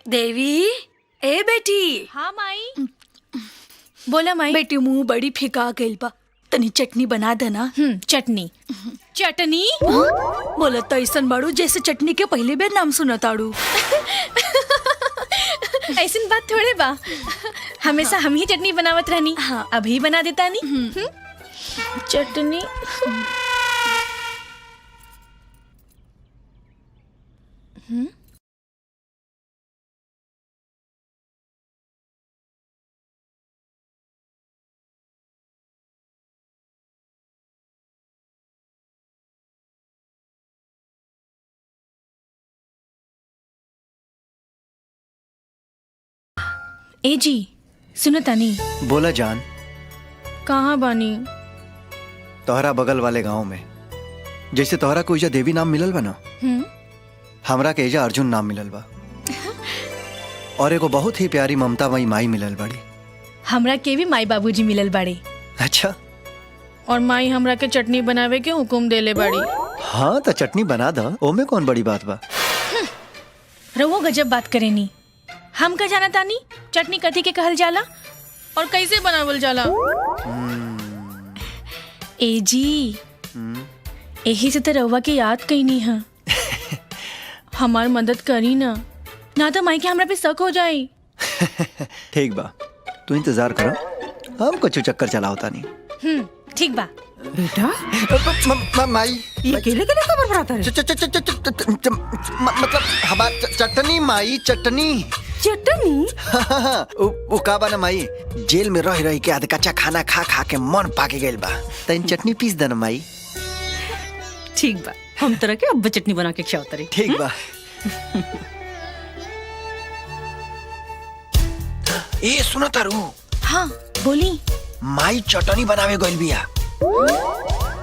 देवी, ए बेटी। हाँ माई। बोला माई। बेटी मुंह बड़ी फिका गइल बा, तनी चटनी बना देना। चटनी चटनी बोला तो ऐसन बाड़ू जैसे चटनी के पहले बेर नाम सुनताड़ू। ऐसी बात थोड़े बा, हमेशा हम ही चटनी बनावत रहनी। हाँ। अभी बना देता नहीं चटनी। ए जी सुनो तानी। बोला जान। कहाँ बानी? तोहरा बगल वाले गांव में। जैसे तोहरा को एजा देवी नाम मिलल बा ना, हमरा के एजा अर्जुन नाम मिलल बा। और एगो बहुत ही प्यारी ममता मई माई मिलल बड़ी। हमरा के भी माई बाबूजी मिलल बाड़े। अच्छा। और माई हमरा के चटनी बनावे के हुकुम देले बाड़ी। हाँ तो चटनी बना दा, ओमे कौन बड़ी बात बा। रवो गजब बात करेनी। हम का जाना तानी चटनी कथी के कहल जाला और कैसे बनावल जाला। ए जी यही से तो रवा के याद कईनी है। हमार मदद करी ना, ना तो माई के हमरा पे शक हो जाए। ठीक बा, तू इंतजार करो, हम कुछ चक्कर चला होता नहीं। ठीक बा। बेटा माई ये अकेले के लिए खबर बनाता है? मतलब हमार चटनी माई, चटनी चटनी वो का बा ना माई, जेल में रह रही के आध कच्चा खाना खा खा के मन पाके गइल बा, तइन चटनी पीस देना माई। ठीक बा, हम तरह के अब चटनी बना के खियावत रही। ठीक बा। ए सुनो तारू। हाँ बोली। माई चटनी बनावे गइल बिया।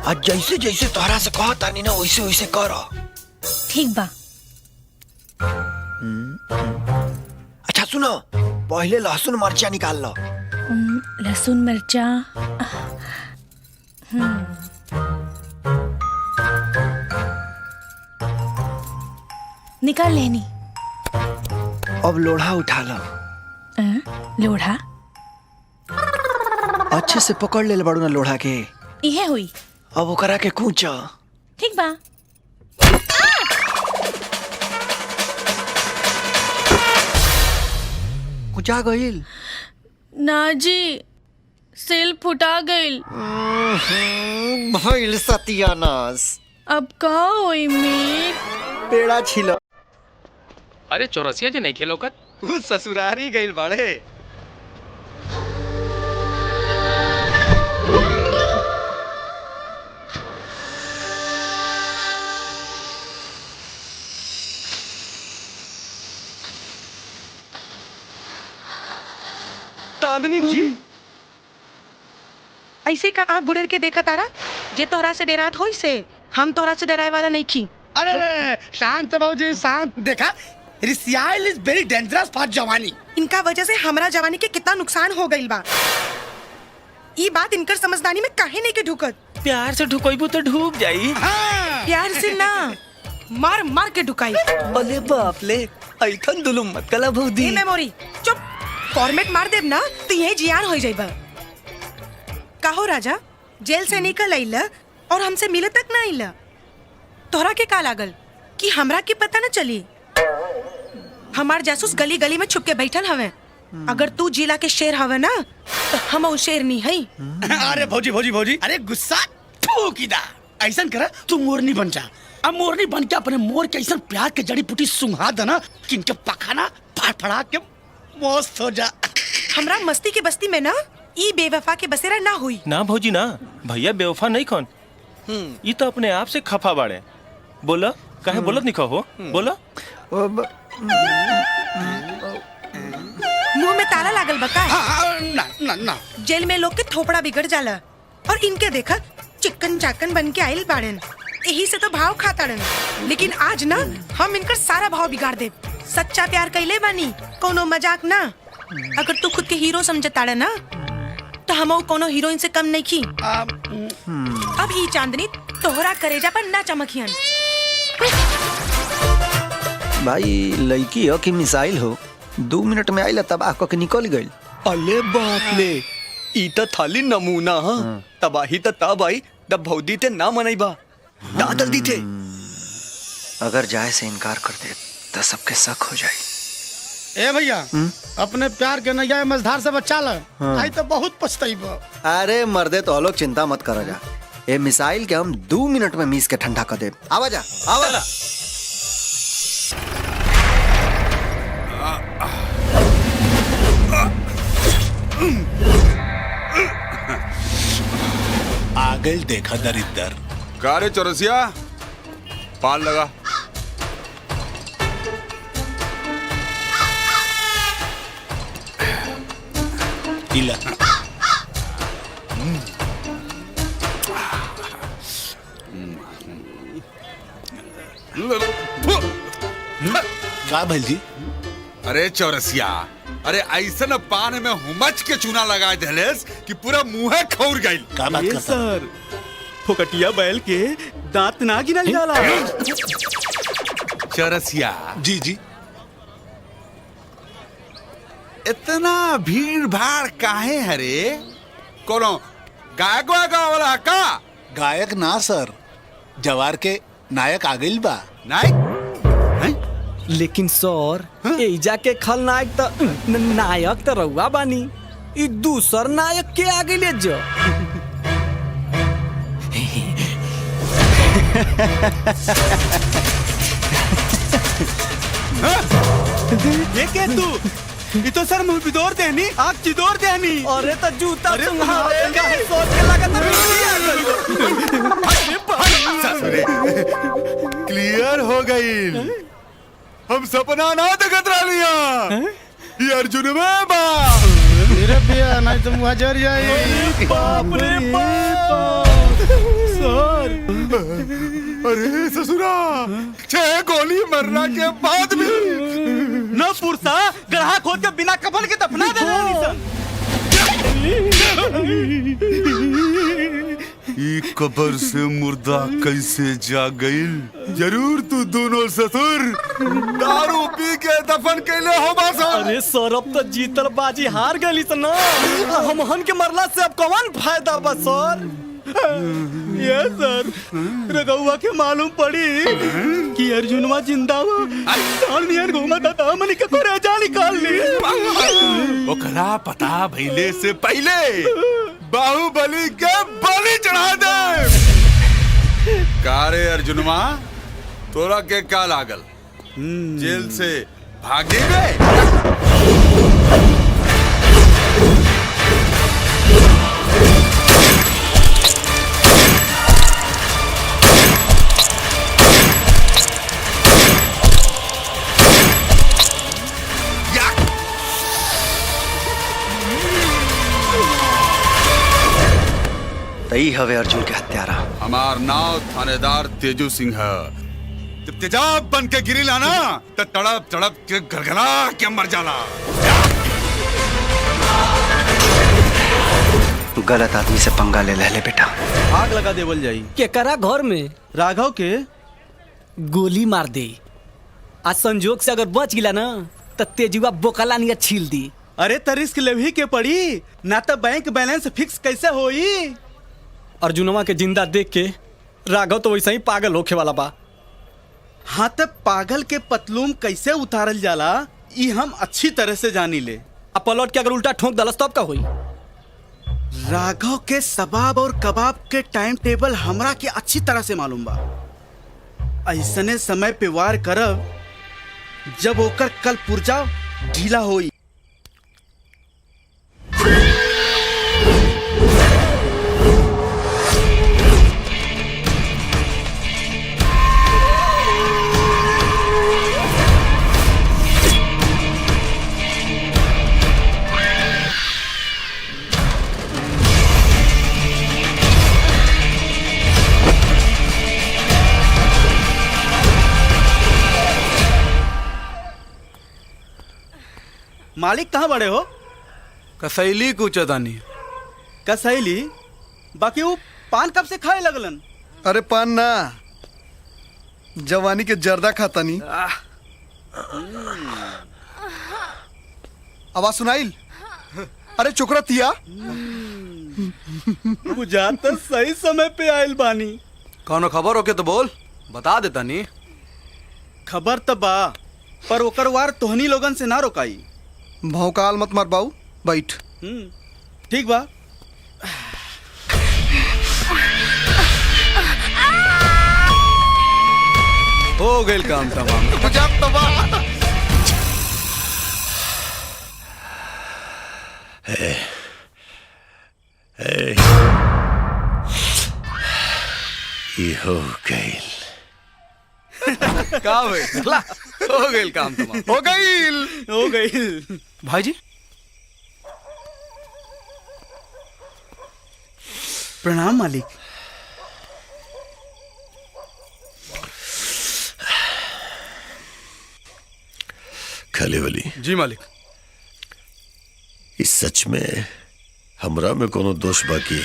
आज जैसे जैसे तोहरा से कहत तानी ना वैसे वैसे करो। ठीक बा। अच्छा सुनो, पहले लहसुन मर्चा निकाल लो। लहसुन मिर्चा। निकाल लेनी। अब लोढ़ा उठा लो। लोढ़ा अच्छे से पकड़ ले बड़ू ना लोढ़ा के। इहे हुई। अब ओकरा के कूच। ठीक बा। कुचा गइल ना जी, सेल फुटा गइल। भइल सत्यानाश। अब का होई मीत? पेड़ा छिलो। अरे चौरसिया जी नहीं खेलो कर। वो ससुरारी गइल बाड़े। चांदनी जी ऐसे का आप बुढ़ेर के देखा तारा जे तोहरा से डरात होई से। हम तोहरा से डराए वाला नहीं की। अरे शांत बाबूजी शांत। देखा रिसियाल इज वेरी डेंजरस फॉर जवानी। इनका वजह से हमरा जवानी के कितना नुकसान हो गइल बा। ई बात इनकर समझदारी में काहे नहीं के ढुकत। प्यार से ढुकोइबू तो ढुक जाई। हाँ। प्यार से ना, मार मार के ढुकाई। अरे बाप ले, ऐठन दुलुम मत कला भौदी। मेमोरी चुप। फॉर्मेट मार देब ना तो यही जियान हो जाइबा। काहो राजा, जेल से निकल आइला और हमसे मिले तक ना आइला। तोहरा के का लागल कि हमरा के पता न चली? हमार जासूस गली गली में छुप के बैठल हवे। अगर तू जिला के शेर हवे ना तो हम उ शेर नहीं है। अरे भौजी भौजी भौजी, अरे गुस्सा ठोकीदा। ऐसा करा तू मोरनी बन जा। अब मोरनी बन के अपने मोर के ऐसा प्यार के जड़ी बूटी सुंघा देना कि इनके पखाना फड़फड़ा के मस्त हो जा। हमरा मस्ती के बस्ती में ना ई बेवफा के बसेरा ना हुई। ना भौजी ना, भैया बेवफा नहीं कौन। ये तो अपने आप से खफा बाड़े। बोला काहे बोलत नहीं हो? बोला। मुंह में ताला लागल बका। ना ना ना। जेल में लोग के थोपड़ा बिगड़ जाला और इनके देखा चिकन चाकन बन के आइल बाड़न। यही से तो भाव खाताड़न। लेकिन आज ना हम इनकर सारा भाव बिगाड़ दे। सच्चा प्यार कैले बानी, कोनो मजाक ना। अगर तू खुद के हीरो समझताड़ा ना तो हम कोनो हीरोइन से कम नहीं की। अब ई चांदनी तोहरा करेजा पर ना चमकियन। भाई लड़की हो कि मिसाइल हो, 2 मिनट में आइला तबाह क के निकल गई। अले बाप ले, ई त थाली नमूना हा। तबाही त तब आई जब भौदी ते ना मनैबा, दादल दी थे। अगर जाए से इनकार कर दे तो सबके शक हो जाए। ए भैया, अपने प्यार के नैया मझधार से बचा ल, आई तो बहुत पछताइबा। अरे मर्दे तो लोग चिंता मत करो जा, ये मिसाइल के हम 2 मिनट में मीस के ठंडा कर दे। आवा जा, आवा जा। आगल देखा दरिद्र। का रे चौरसिया, पाल लगा। इला का भल जी? अरे चौरसिया, अरे ऐसा न पान में हुमच के चूना लगा देलेस कि पूरा मुंह खौर गई। का बात करता? सर, फोकटिया बैल के दांत ना गिनल जाला। चौरसिया जी जी, इतना भीड़ भाड़ काहे हरे? कोनो गायक वाला का? गायक ना सर, जवार के नायक आ गइल बा। नायक? लेकिन सर, एजा के खलनायक त नायक त रउआ बानी, ई दूसर नायक के आ गइले जो। ये के तू? ई तो सर मुंह बिदोर देनी, आँख चिदोर देनी। अरे त जूता तुम्हारे काहे सोच के लागत ससुरे क्लियर हो गई। हम सपना ना देखत रहिया, ये अर्जुन में बा। मेरे पिया नहीं तो मुँह जर जाए। बाप रे बाप सर। अरे ससुरा, 6 गोली मरना के बाद भी न पुरसा गढ़ा खोद के बिना कफन के दफना दे सन। ये कब्र से मुर्दा कैसे जा गईल? जरूर तू दोनों ससुर दारू पी के दफन कैले हो बासा। अरे सर, अब तो जीतल बाजी हार गई सन। हम के मरला से अब कौन फायदा बा सर? ये सर, रघुआ के मालूम पड़ी कि अर्जुनवा जिंदा बा, घूमता था, हमनी के कोरेजा निकाल ली। ओकरा पता भइले से पहले बाहुबली के बलि चढ़ा दे। कारे अर्जुनवा, तोरा के का लागल? जेल से भागे गए? तई हवे अर्जुन के हत्यारा। हमार नाव थानेदार तेजू सिंह है। जब तेजाब बन के गिरी लाना तो तड़प तड़प के गलगला के मर जाला। गलत आदमी से पंगा ले ले बेटा। आग लगा देवल जाई के करा घर में, राघव के गोली मार दे। आज संजोग से अगर बच गिला ना तो तेजुआ बोकला निया छील दी। अरे त रिस्क लेभी के पड़ी ना, तो बैंक बैलेंस फिक्स कैसे होई? अर्जुनवा के जिंदा देख के राघव तो वैसे ही पागल होखे वाला बा। हाँ, तो पागल के पतलूम कैसे उतारल जाला ई हम अच्छी तरह से जानी ले। अब पलट के अगर उल्टा ठोक दलस तब का होई? राघव के सबाब और कबाब के टाइम टेबल हमरा के अच्छी तरह से मालूम बा। ऐसने समय पे वार करब जब ओकर कल पुर्जा ढीला होई। मालिक कहाँ बड़े हो? कसैली कूचदानी। कसैली? बाकी वो पान कब से खाए लगलन? अरे पान ना, जवानी के जर्दा खाता नहीं। आवाज सुनाइल? अरे चुकरतिया, बुझात तो सही समय पे आयल बानी। कौनो खबर होके तो बोल, बता देता नी। खबर तो बा, पर ओकर वार तोहनी लोगन से ना रोकाई। भौकाल मत मार बाऊ, बैठ। ठीक बा। हो गइल काम तमाम। हो गइल। का भाई? ला, हो गइल काम तमाम। हो गईल। हो गई। भाई जी प्रणाम मालिक। खाली वाली जी मालिक। इस सच में हमरा में कोनो दोष बाकी,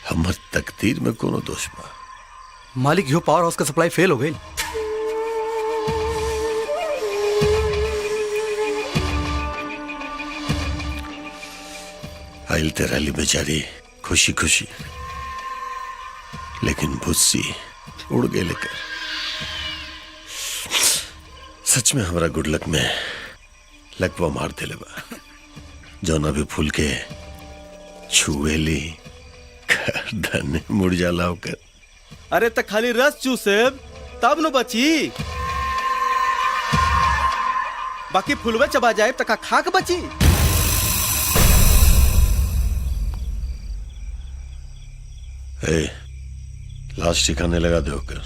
हमर तकदीर में कोनो दोष बा। मालिक यो पावर हाउस का सप्लाई फेल हो गई। आइल तेराली बेचारी खुशी खुशी, लेकिन भुस्सी उड़ गए लेकर। सच में हमारा गुडलक में लकवा मार दिले बा, जौना भी फूल के छुएली गर्दन मुड़ जाला होकर। अरे तो खाली रस चूसेब तब न बची, बाकी फुलवे चबा जाए तक खाक बची। ए, लाश ठिकाने लगा दे होकर।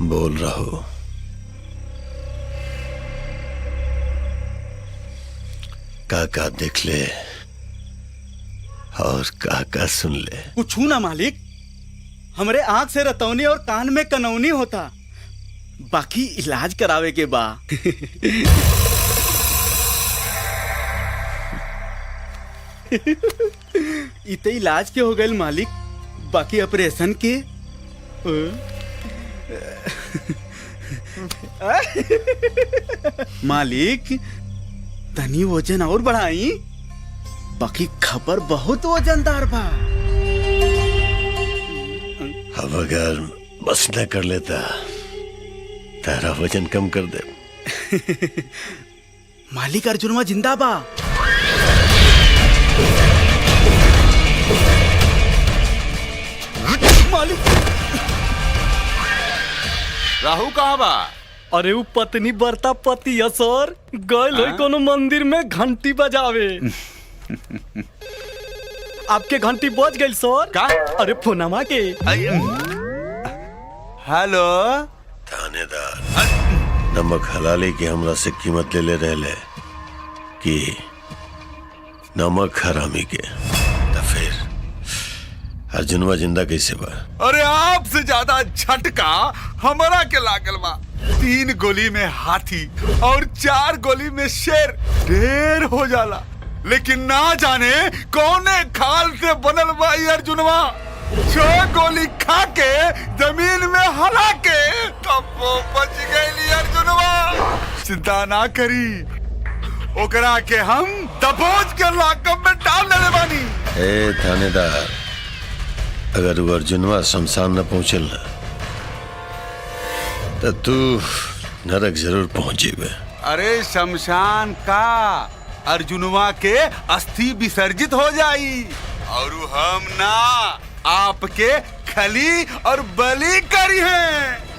बोल रहो। का देख ले और का सुन ले। कुछ ना मालिक, हमरे आंख से रतौनी और कान में कनौनी होता, बाकी इलाज करावे के बा। इते इलाज के हो गए मालिक, बाकी ऑपरेशन के मालिक तनी वजन और बढ़ाई, बाकी खबर बहुत वजनदार बा। अब अगर बस न कर लेता तेरा वजन कम कर दे। मालिक अर्जुनवा जिंदा बा। मालिक राहु कहाँ बा? अरे वो पत्नी बरता पति असर गल हो कोनो मंदिर में घंटी बजावे। आपके घंटी बज गई सर। का? अरे फोनमा के। हेलो थानेदार, नमक हलाली की हमरा से कीमत ले रहे कि नमक हरामी के, तो फिर अर्जुनवा जिंदा कैसे बा? अरे आपसे ज्यादा झटका हमारा के लागल बा। 3 गोली में हाथी और 4 गोली में शेर ढेर हो जाला, लेकिन ना जाने कौने खाल से बनल बा ये अर्जुनवा। 6 गोली खा के जमीन में हला के तब वो बच गई अर्जुनवा। चिंता ना करी, ओकरा के हम दबोच के लाकअप में डाल देले बानी। ए थानेदार, अगर वो अर्जुनवा शमशान न पहुंचल ना तो तू नरक जरूर पहुंचेबे। अरे शमशान का अर्जुनवा के अस्थि विसर्जित हो जाई और हम ना आपके खली और बलि करी हैं।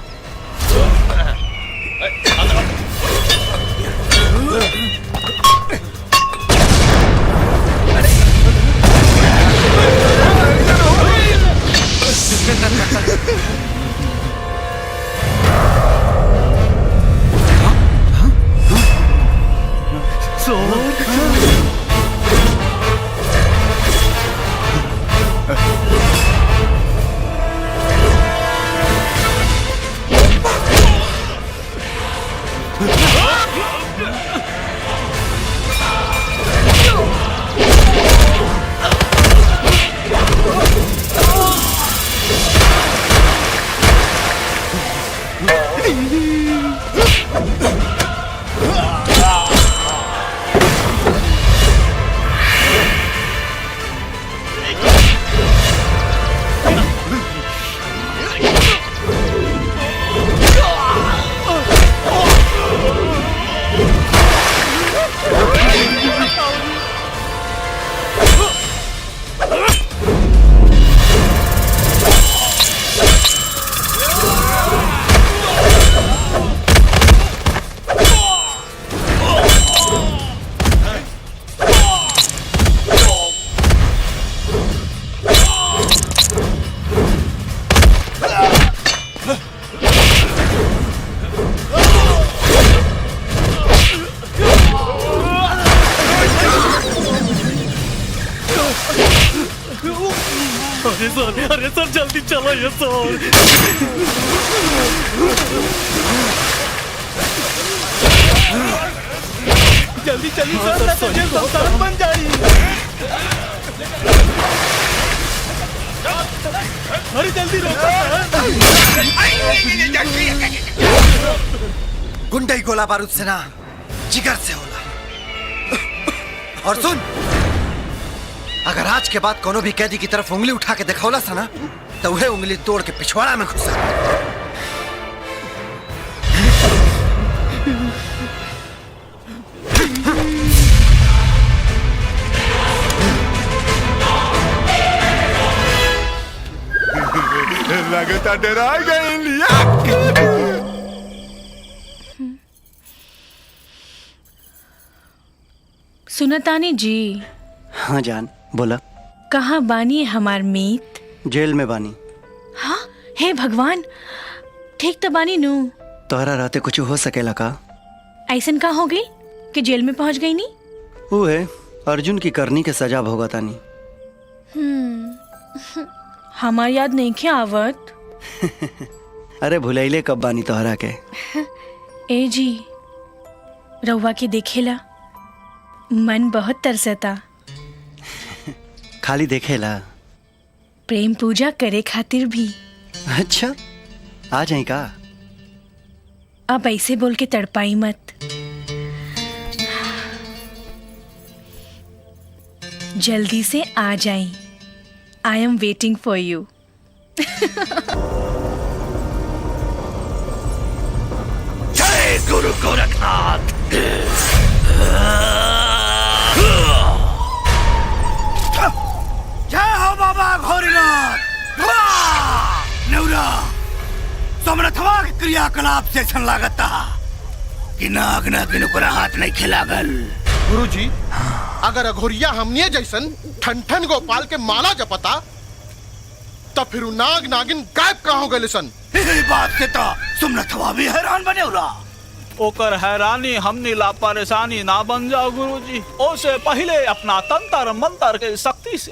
अरे सर जल्दी चलो ये सर। जल्दी चलिए सर, सर बन जाइए। अरे जल्दी रोको। गुंडई गोला बारूद से ना, जिगर से होला। और सुन, अगर आज के बाद कोनो भी कैदी की तरफ उंगली उठा के दिखौला सा ना, तो वह उंगली तोड़ के पिछवाड़ा में घुसा। लगता डरा गए लिया। सुनतानी जी। हाँ जान, बोला। कहाँ बानी हमार मीत? जेल में बानी। हाँ, हे भगवान, ठीक तो बानी नू? तोहरा रहते कुछ हो सकेला का? ऐसन का हो गई कि जेल में पहुंच गई नी? वो है अर्जुन की करनी के सजा भोगतानी। हमार याद नहीं क्या आवत? अरे भुलैले कब बानी तोहरा के? ए जी, रउआ के देखेला मन बहुत तरसता। खाली देखेला? प्रेम पूजा करे खातिर भी। अच्छा, आ जाए का? अब ऐसे बोल के तड़पाई मत। जल्दी से आ जाई। I am waiting for you. जय गुरु गोरखनाथ। जय हो बाबा घोरीनाथ। नौरा सोमनाथवा के क्रियाकलाप से ऐसा लागता कि नाग नागिन पर हाथ नहीं खिलागल। गुरुजी, अगर अघोरिया हमने जैसन ठन गोपाल के माला जपता, तब फिर नाग नागिन गायब कहाँ हो गए सन? यही बात से तो सोमनाथवा भी हैरान बने उरा। ओकर हैरानी हमनी ला परेशानी ना बन जाओ गुरुजी। ओसे पहले अपना तंत्र मंत्र के शक्ति से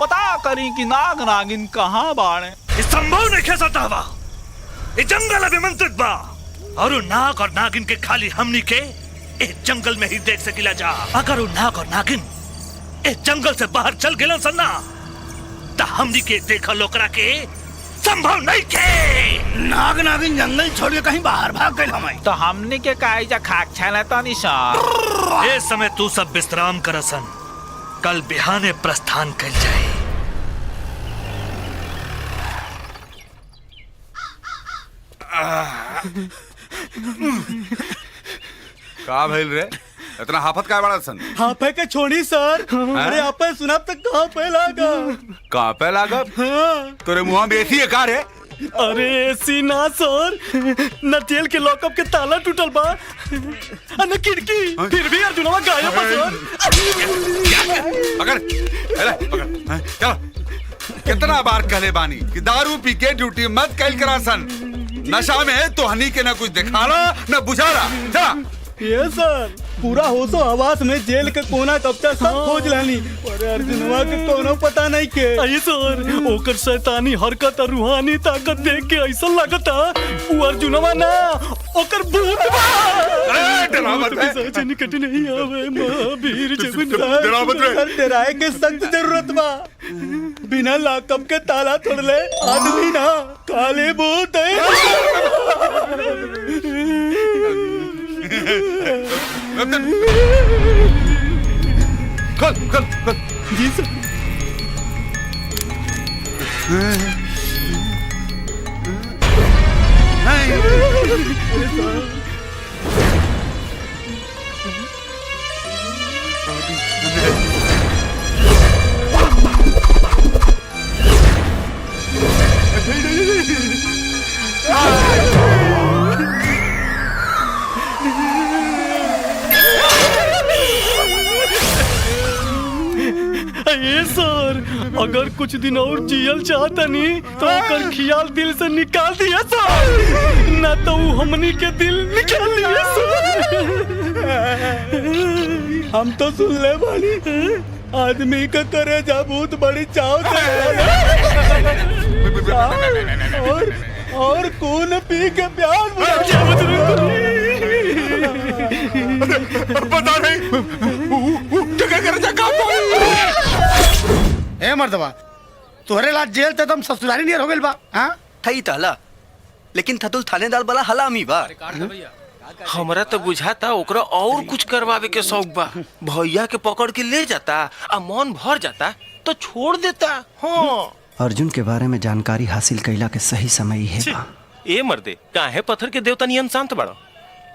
पता करी कि नाग नागिन कहाँ बाड़े। संभव नहीं खेसा तावा। ये जंगल अभिमंत्रित बा और नाग और नागिन के खाली हमनी के इस जंगल में ही देख सकिला जा। अगर वो नाग और नागिन इस जंगल से बाहर चल गए सन्ना, तो हमनी के देखा लोकरा के संभव नहीं के। नाग नागिन जंगल छोड़ के कहीं बाहर भाग गए हमें। तो हमनी के काई जा खाक छानता निशान। ये समय तू सब विश्राम करसन, कल बिहाने प्रस्थान कर जाए। का भइल रे? इतना हाफत का बड़ा सन? हाफे के छोड़ी सर। अरे आपे सुना तक कहाँ पे लागा? कहाँ पे लागा? तोरे मुँह में ऐसी है का रे? अरे ऐसी ना सर, न जेल के लॉकअप के ताला टूटल बा, न खिड़की, फिर भी अर्जुनवा गायब बा सर। पकड़, पकड़, चलो। कितना बार कहले बानी कि दारू पी के ड्यूटी मत कैल करा सन। नशा में तो हनी के न कुछ दिखाला न बुझाला। चला। ये सर, पूरा होशो हवास में जेल के कोना कब्जा सब खोज लानी, और अर्जुनवा के कोनो पता नहीं के। अये सर, ओकर शैतानी हरकत और रूहानी ताकत देख के ऐसा लगता वो अर्जुनवा ना, ओकर भूत बा। डरा मत रे। सोच निकट नहीं आवे महावीर जगन। डरा मत रे। डराए के सख्त जरूरत बा। बिना लॉकअप के ताला तोड़ले आदमी ना, काले भूत है। खोल, खोल, खोल। जी सर। ये सर, अगर कुछ दिन और जियल चाहता नहीं तो कर ख्याल दिल से निकाल दिया सर, ना तो वो हमनी के दिल निकाल लिया सर। हम तो सुन ले बानी आदमी का करे जा बहुत बड़ी चाव और कौन पी के प्यार पता नहीं क्या कर ए मर्दवा तोहरे ला जेल ते तुम ससुरारी नियर हो गइल बा हां थई ताला लेकिन थतुल थानेदार वाला हलामी बा हमरा तो बुझाता ओकरा और कुछ करवावे के शौक बा भैया के पकड़ के ले जाता आ मन भर जाता तो छोड़ देता। हाँ अर्जुन के बारे में जानकारी हासिल कैला के सही समय ही है बा। ए मर्दे काहे पत्थर के देवता नियन शांत बड़ा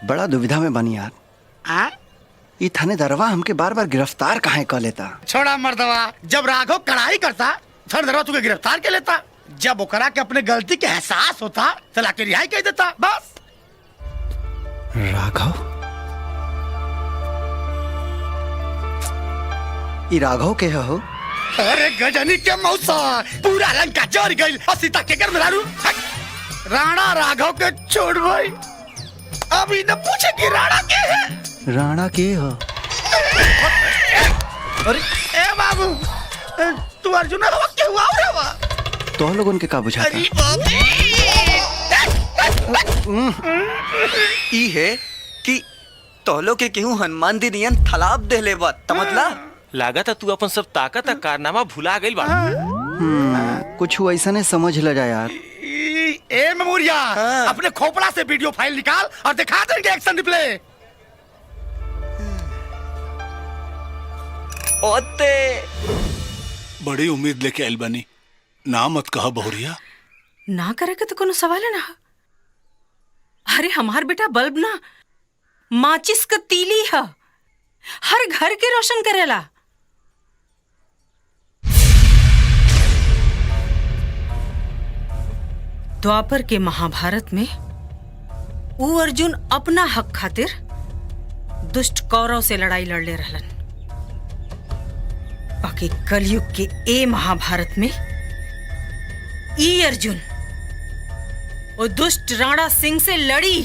बड़ा दुविधा में बनी यार। ये थानेदारवा हमके बार बार गिरफ्तार काहे कर लेता। छोड़ा मर्दवा जब राघव कड़ाई करता थानेदारवा तुके गिरफ्तार कर लेता जब ओकरा के अपने गलती के एहसास होता चला के रिहाई कर देता बस। राघव ई राघव के हो? अरे गजनी के मौसा पूरा लंका जर गई और सीता के घर में लालू राणा राघव के छोड़ भाई अभी न पूछे कि राणा के है। राणा के हो? अरे ए बाबू तू अर्जुन हवा के हुआ रे बा तो लोगन के का बुझाता? अरे बाप ई है कि तोहलो के केहू हनुमान दी नियन थलाब देले बा तमतला लागत तू अपन सब ताकत कारनामा भुला गइल बा। कुछ ऐसा नहीं समझ लगा यार। ए मेमोरिया अपने खोपड़ा से वीडियो फाइल निकाल और दिखा देंगे एक्शन रिप्ले। ओते बड़ी उम्मीद लेके आइल बानी ना मत कहा बहुरिया। ना करे के तो कोनो सवाल है ना। अरे हमार बेटा बल्ब ना माचिस का तीली है हर घर के रोशन करेला। द्वापर के महाभारत में ऊ अर्जुन अपना हक खातिर दुष्ट कौरव से लड़ाई लड़ले रहलन। बाकी कलयुग के ए महाभारत में ई अर्जुन वो दुष्ट राणा सिंह से लड़ी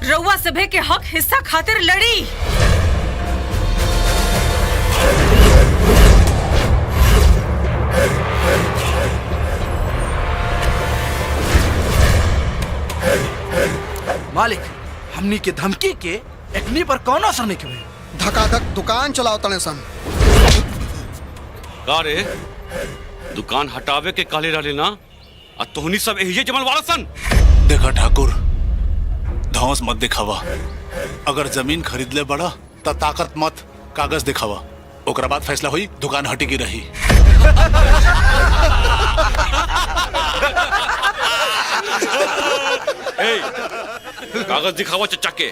रउआ सभे के हक हिस्सा खातिर लड़ी। मालिक हमनी के धमकी के एकनी पर कौन असर नहीं किए। धकाधक दुकान चलाओ तने सन। का रे दुकान हटावे के कहले रहले ना आ तोहनी सब एहिजे जमल वाला सन। देखा ठाकुर धौंस मत दिखावा। अगर जमीन खरीद ले बड़ा तो ताकत मत कागज दिखावा ओकरा बाद फैसला हुई दुकान हटी की रही। ए कागज दिखावा चचा के।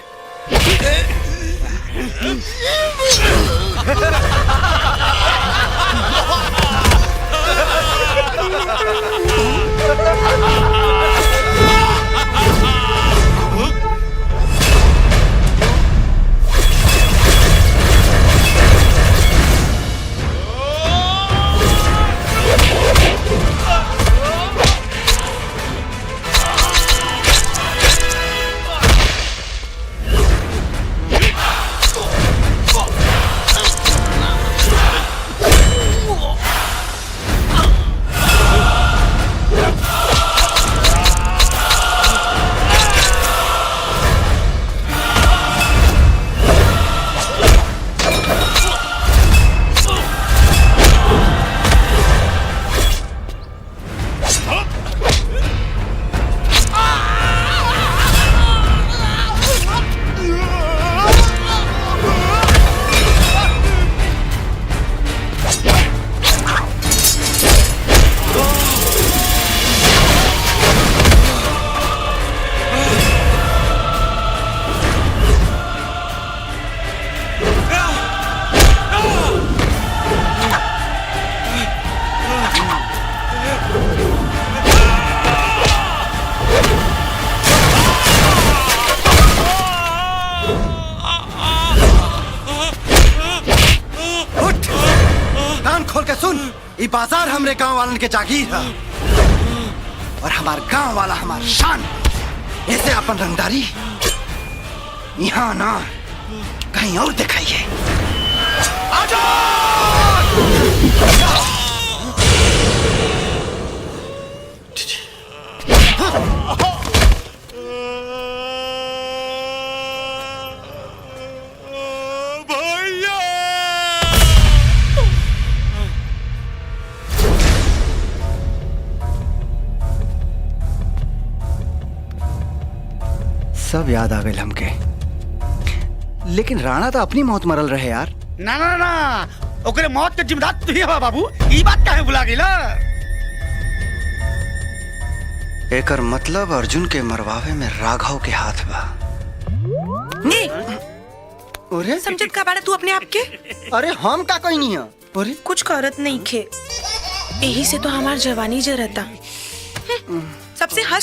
ये बाजार हमरे गांव वालन के जागीर है और हमार गांव वाला हमार शान। ऐसे अपन रंगदारी यहाँ ना कहीं और दिखाइए। आजाद! सब याद आ गए हमके, लेकिन राणा तो अपनी मौत मरल रहे यार। ना ना ना, ओकरे मौत के जिम्मेदार तू ही हवा बाबू। ई बात काहे भुला गेला? एकर मतलब अर्जुन के मरवावे में राघव के हाथ बा। अरे समझत का बाड़ा तू अपने आप के? अरे हम का कोई नहीं है। अरे कुछ करत नहीं खे, यही से तो हमार जवानी जरता। सबसे हंस